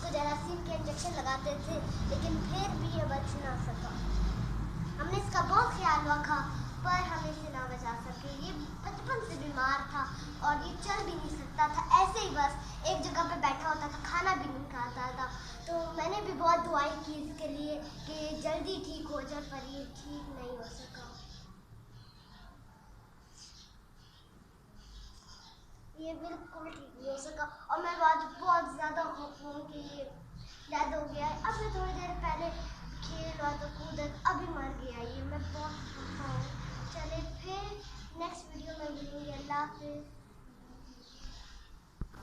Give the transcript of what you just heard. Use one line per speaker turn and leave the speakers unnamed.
इसको जरासीम के इंजेक्शन लगाते थे, लेकिन फिर भी ये बच ना सका। हमने इसका बहुत ख्याल रखा पर हम इसे ना बचा सके। ये बचपन से बीमार था और ये चल भी नहीं सकता था, ऐसे ही बस एक जगह पे बैठा होता था, खाना भी नहीं खाता था। तो मैंने भी बहुत दुआएं की इसके लिए कि जल्दी ठीक हो जाए, पर ये ठीक नहीं हो सका। ये बिल्कुल ठीक नहीं हो सका और मैं बहुत ज़्यादा खुश हूँ कि ये डेथ हो गया है। अब मैं थोड़ी देर पहले खेल रहा था, कूदा, अभी मर गया ये। मैं बहुत खुश हूँ। चले फिर नेक्स्ट वीडियो में मिलेंगे। अल्लाह हाफिज़।